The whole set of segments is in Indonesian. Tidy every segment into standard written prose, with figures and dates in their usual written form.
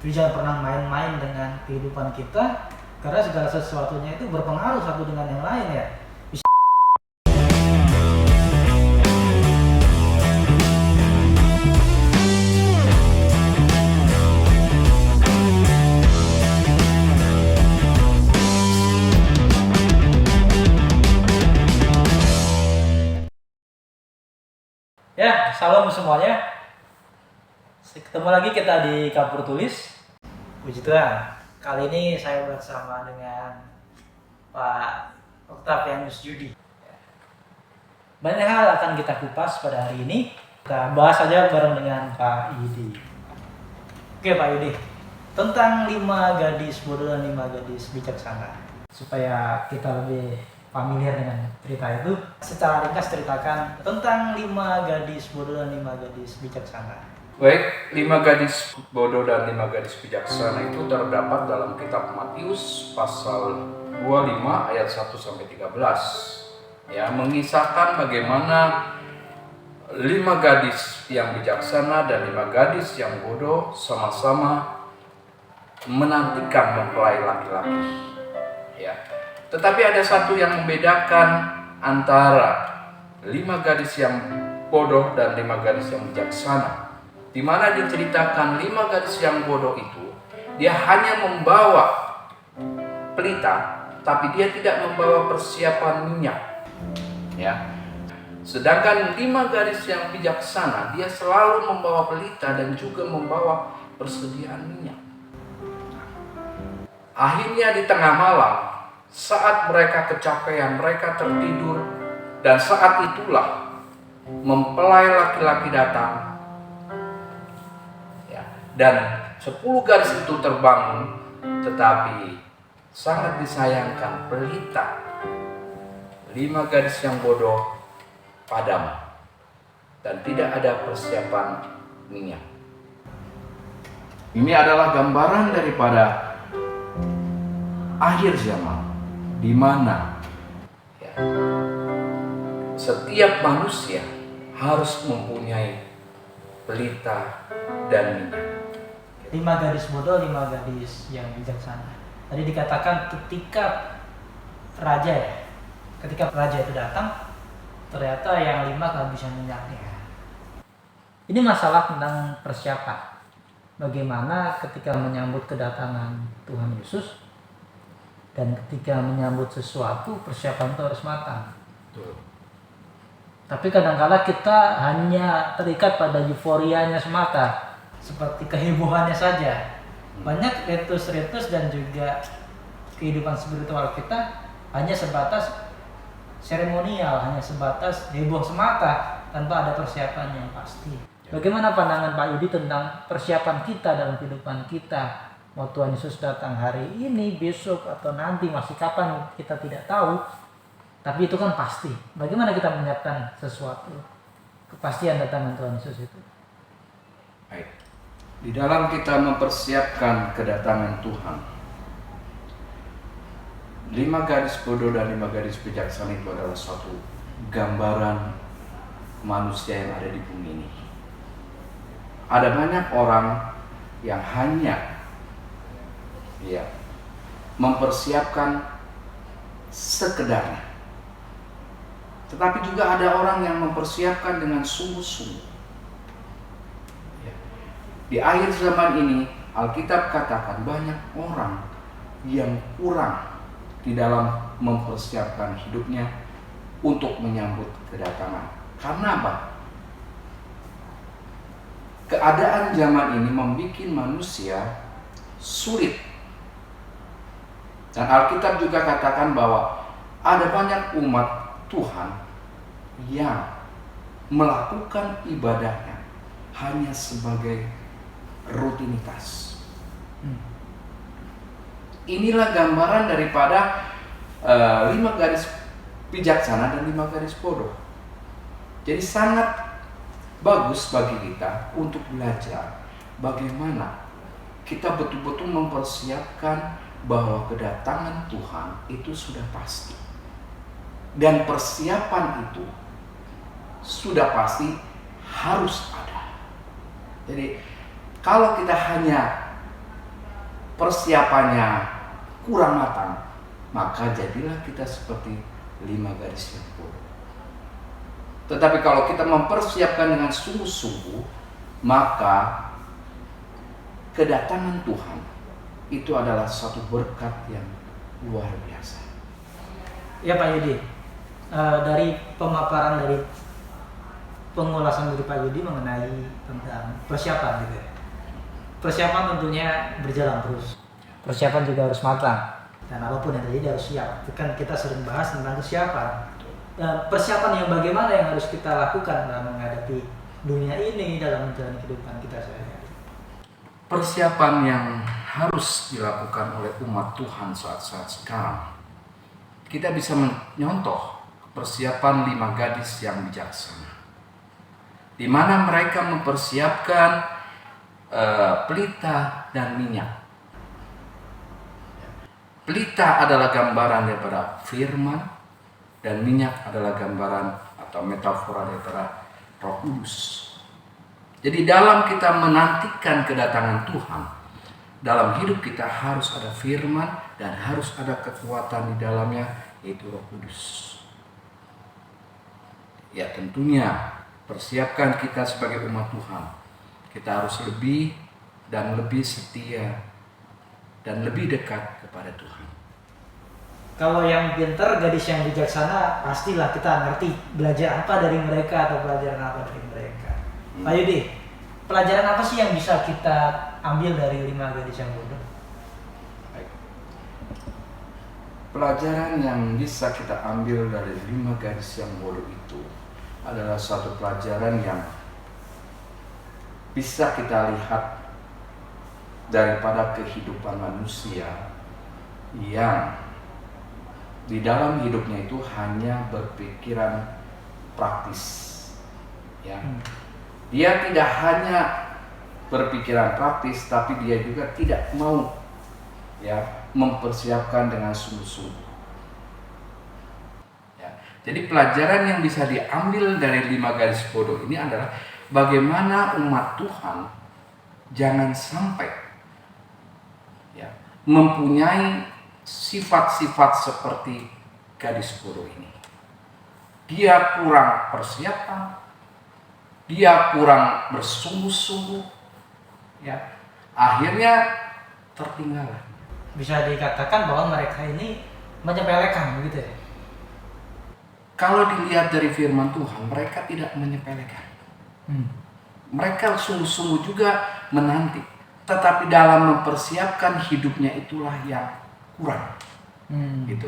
Jadi jangan pernah main-main dengan kehidupan kita, karena segala sesuatunya itu berpengaruh satu dengan yang lain ya. Ya, salam semuanya. Ketemu lagi kita di Kapur Tulis. Puji Tuhan. Kali ini saya bersama dengan Pak Octavianus Yudi. Banyak hal akan kita kupas pada hari ini. Kita bahas saja bareng dengan Pak Yudi. Oke Pak Yudi, tentang 5 gadis bodoh dan 5 gadis bijaksana. Supaya kita lebih familiar dengan cerita itu, secara ringkas ceritakan tentang 5 gadis bodoh dan 5 gadis bijaksana. Baik, 5 gadis bodoh dan 5 gadis bijaksana itu terdapat dalam kitab Matius pasal 25 ayat 1 sampai 13. Ya, mengisahkan bagaimana 5 gadis yang bijaksana dan 5 gadis yang bodoh sama-sama menantikan mempelai laki-laki. Ya. Tetapi ada satu yang membedakan antara 5 gadis yang bodoh dan 5 gadis yang bijaksana, di mana diceritakan 5 gadis yang bodoh itu dia hanya membawa pelita, tapi dia tidak membawa persiapan minyak. Ya. Sedangkan 5 gadis yang bijaksana dia selalu membawa pelita dan juga membawa persediaan minyak. Akhirnya di tengah malam, saat mereka kecapean, mereka tertidur, dan saat itulah mempelai laki-laki datang. Dan 10 gadis itu terbangun, tetapi sangat disayangkan pelita 5 gadis yang bodoh padam dan tidak ada persiapan minyak. Ini adalah gambaran daripada akhir zaman, di mana setiap manusia harus mempunyai pelita dan minyak. 5 gadis bodoh, 5 gadis yang bijaksana. Tadi dikatakan ketika raja itu datang, ternyata yang 5 kehabisan minyaknya. Ini masalah tentang persiapan. Bagaimana ketika menyambut kedatangan Tuhan Yesus dan ketika menyambut sesuatu, persiapan itu harus matang. Tapi kadang-kala kita hanya terikat pada euforianya semata, seperti kehebohannya saja. Banyak ritus-ritus dan juga kehidupan spiritual kita hanya sebatas seremonial, hanya sebatas heboh semata tanpa ada persiapan yang pasti. Bagaimana pandangan Pak Yudi tentang persiapan kita dalam kehidupan kita? Mau Tuhan Yesus datang hari ini, besok, atau nanti, masih kapan kita tidak tahu. Tapi itu kan pasti. Bagaimana kita menyiapkan sesuatu? Kepastian datang Tuhan Yesus itu. Baik. Di dalam kita mempersiapkan kedatangan Tuhan, 5 gadis bodoh dan 5 gadis bijaksana itu adalah suatu gambaran manusia yang ada di bumi ini. Ada banyak orang yang hanya mempersiapkan sekedarnya. Tetapi juga ada orang yang mempersiapkan dengan sungguh-sungguh. Di akhir zaman ini, Alkitab katakan banyak orang yang kurang di dalam mempersiapkan hidupnya untuk menyambut kedatangan. Karena apa? Keadaan zaman ini membuat manusia sulit. Dan Alkitab juga katakan bahwa ada banyak umat Tuhan yang melakukan ibadahnya hanya sebagai rutinitas. Inilah gambaran daripada 5 gadis bijaksana dan 5 gadis bodoh. Jadi sangat bagus bagi kita untuk belajar bagaimana kita betul-betul mempersiapkan bahwa kedatangan Tuhan itu sudah pasti. Dan persiapan itu sudah pasti harus ada. Jadi kalau kita hanya persiapannya kurang matang, maka jadilah kita seperti 5 gadis yang bodoh. Tetapi kalau kita mempersiapkan dengan sungguh-sungguh, maka kedatangan Tuhan itu adalah satu berkat yang luar biasa. Ya Pak Yudi, dari pemaparan dari pengulasan dari Pak Yudi mengenai tentang persiapan gitu ya. Persiapan tentunya berjalan terus. Persiapan juga harus matang. Dan apapun yang terjadi harus siap. Itu kan kita sering bahas tentang kesiapan. Dan persiapan yang bagaimana yang harus kita lakukan dalam menghadapi dunia ini, dalam menjalani kehidupan kita sehari-hari. Persiapan yang harus dilakukan oleh umat Tuhan saat-saat sekarang, kita bisa menyontoh persiapan 5 gadis yang bijaksana, di mana mereka mempersiapkan pelita dan minyak. Pelita adalah gambaran daripada firman, dan minyak adalah gambaran atau metafora daripada Roh Kudus. Jadi dalam kita menantikan kedatangan Tuhan, dalam hidup kita harus ada firman dan harus ada kekuatan di dalamnya, yaitu Roh Kudus. Ya tentunya persiapkan kita sebagai umat Tuhan. Kita harus lebih dan lebih setia dan lebih dekat kepada Tuhan. Kalau yang pintar, gadis yang bijaksana, pastilah kita ngerti belajar apa dari mereka atau pelajaran apa dari mereka. Pak Yudi, pelajaran apa sih yang bisa kita ambil dari 5 gadis yang bodoh? Baik. Pelajaran yang bisa kita ambil dari 5 gadis yang bodoh itu adalah satu pelajaran yang bisa kita lihat daripada kehidupan manusia yang di dalam hidupnya itu hanya berpikiran praktis, ya. Dia tidak hanya berpikiran praktis, tapi dia juga tidak mau, ya, mempersiapkan dengan sungguh-sungguh. Ya. Jadi pelajaran yang bisa diambil dari 5 gadis bodoh ini adalah bagaimana umat Tuhan jangan sampai, ya, mempunyai sifat-sifat seperti gadis bodoh ini. Dia kurang persiapan, dia kurang bersungguh-sungguh, ya, akhirnya tertinggal. Bisa dikatakan bahwa mereka ini menyepelekan gitu ya? Kalau dilihat dari firman Tuhan, mereka tidak menyepelekan. Mereka sungguh-sungguh juga menanti, tetapi dalam mempersiapkan hidupnya itulah yang kurang, gitu.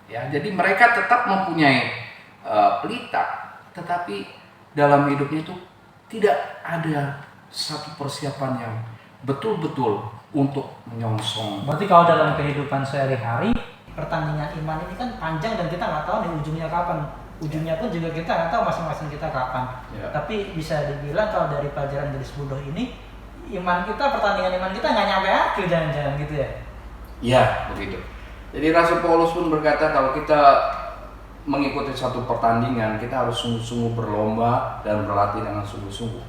Ya, jadi mereka tetap mempunyai pelita, tetapi dalam hidupnya itu tidak ada satu persiapan yang betul-betul untuk menyongsong. Berarti kalau dalam kehidupan sehari-hari, pertandingan iman ini kan panjang dan kita nggak tahu nih ujungnya kapan. Ujungnya pun juga kita nggak tahu masing-masing kita kapan. Ya. Tapi bisa dibilang kalau dari pelajaran gadis bodoh ini, iman kita, pertandingan iman kita nggak nyampe akhir, jangan-jangan gitu ya? Ya, begitu. Jadi Rasul Paulus pun berkata kalau kita mengikuti satu pertandingan, kita harus sungguh-sungguh berlomba dan berlatih dengan sungguh-sungguh.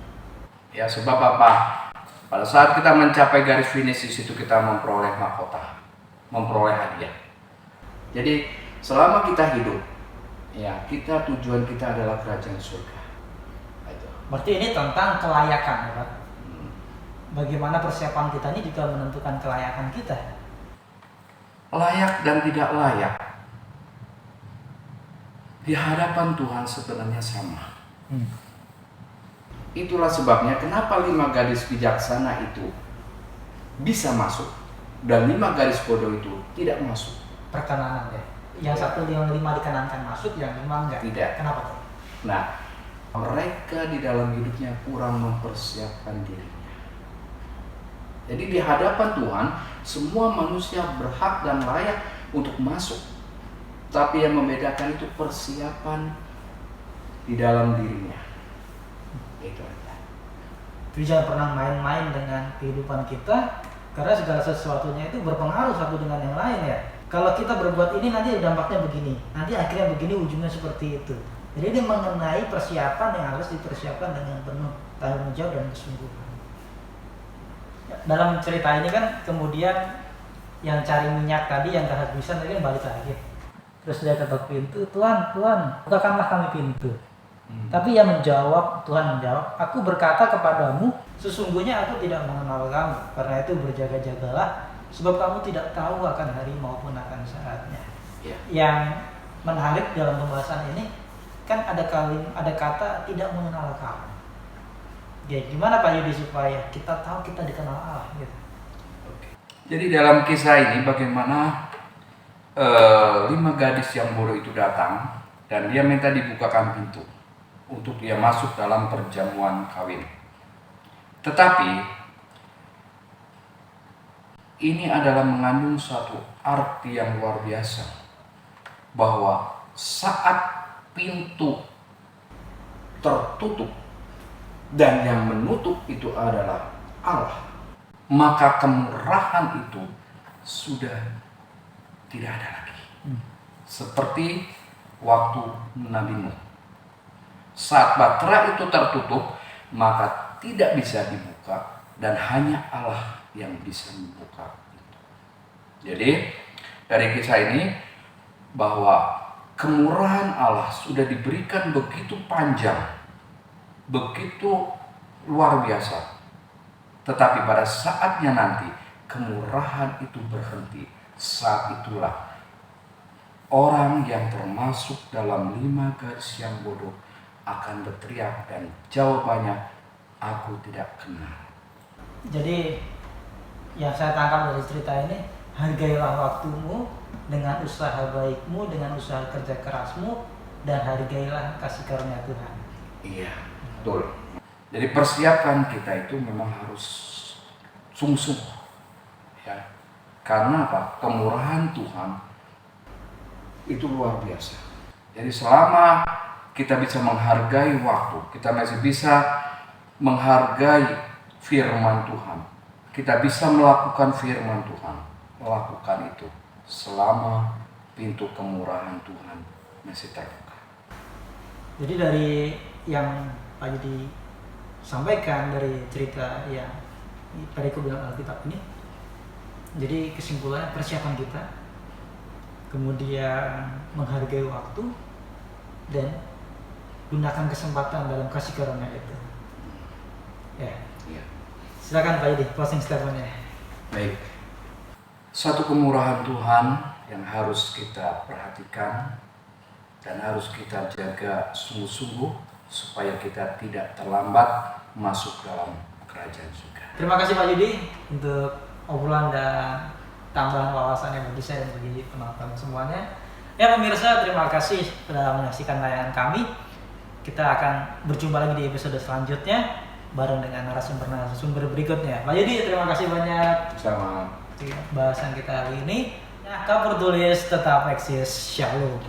Ya, sebab apa? Pada saat kita mencapai garis finish, di situ kita memperoleh mahkota, memperoleh hadiah. Jadi selama kita hidup, ya, kita tujuan kita adalah kerajaan surga. Itu. Berarti ini tentang kelayakan, ya Pak? Bagaimana persiapan kita ini juga menentukan kelayakan kita. Layak dan tidak layak di hadapan Tuhan sebenarnya sama. Itulah sebabnya kenapa 5 gadis bijaksana itu bisa masuk dan 5 gadis bodoh itu tidak masuk. Perkenanan ya. Yang satu yang 5 dikenankan masuk, yang 5 enggak. Tidak. Kenapa tuh? Nah, mereka di dalam hidupnya kurang mempersiapkan dirinya. Jadi di hadapan Tuhan, semua manusia berhak dan layak untuk masuk. Tapi yang membedakan itu persiapan di dalam dirinya. Itu aja. Jadi jangan pernah main-main dengan kehidupan kita, karena segala sesuatunya itu berpengaruh satu dengan yang lain ya. Kalau kita berbuat ini nanti dampaknya begini, nanti akhirnya begini, ujungnya seperti itu. Jadi ini mengenai persiapan yang harus dipersiapkan dengan penuh tanggung jawab dan kesungguhan. dalam cerita ini kan kemudian yang cari minyak tadi yang kehabisan tadi kan balik lagi. Terus dia ketok pintu, Tuhan, bukakanlah kami pintu. Tapi ia menjawab, Tuhan menjawab, aku berkata kepadamu, sesungguhnya aku tidak mengenal kamu. Karena itu berjaga-jagalah, sebab kamu tidak tahu akan hari maupun akan saatnya. Yang menarik dalam pembahasan ini kan ada kata tidak mengenal kamu. Ya, gimana Pak Yudi supaya kita tahu kita dikenal Allah gitu. Jadi dalam kisah ini bagaimana 5 gadis yang bodoh itu datang dan dia minta dibukakan pintu untuk dia masuk dalam perjamuan kawin. Tetapi ini adalah mengandung suatu arti yang luar biasa, bahwa saat pintu tertutup dan yang menutup itu adalah Allah, maka kemurahan itu sudah tidak ada lagi. Seperti waktu Nabi Nuh. Saat bahtera itu tertutup, maka tidak bisa dibuka dan hanya Allah yang bisa membuka itu. Jadi dari kisah ini bahwa kemurahan Allah sudah diberikan begitu panjang, begitu luar biasa. Tetapi pada saatnya nanti kemurahan itu berhenti. Saat itulah orang yang termasuk dalam 5 gadis yang bodoh akan berteriak dan jawabannya, aku tidak kenal. Jadi yang saya tangkap dari cerita ini, hargailah waktumu dengan usaha baikmu, dengan usaha kerja kerasmu, dan hargailah kasih karunia Tuhan. Iya, betul. Jadi persiapan kita itu memang harus sungguh-sungguh, ya. Karena apa? Kemurahan Tuhan itu luar biasa. Jadi selama kita bisa menghargai waktu, kita masih bisa menghargai firman Tuhan, kita bisa melakukan firman Tuhan, melakukan itu selama pintu kemurahan Tuhan masih terbuka. Jadi dari yang Pak Yudi sampaikan dari cerita yang tadi aku bilang Alkitab ini, jadi kesimpulannya persiapan kita, kemudian menghargai waktu, dan gunakan kesempatan dalam kasih karunia itu. Ya. Silakan Pak Yudi, closing statement-nya. Baik. Satu kemurahan Tuhan yang harus kita perhatikan dan harus kita jaga sungguh-sungguh supaya kita tidak terlambat masuk dalam kerajaan surga. Terima kasih Pak Yudi untuk obrolan dan tambahan wawasan yang bagi saya dan bagi penonton semuanya. Ya pemirsa, terima kasih sudah menyaksikan tayangan kami. Kita akan berjumpa lagi di episode selanjutnya bareng dengan narasumber berikutnya. Pak Yudi, terima kasih banyak. Sama. Bahasan kita hari ini. Kapur Tulis tetap eksis. Shalom.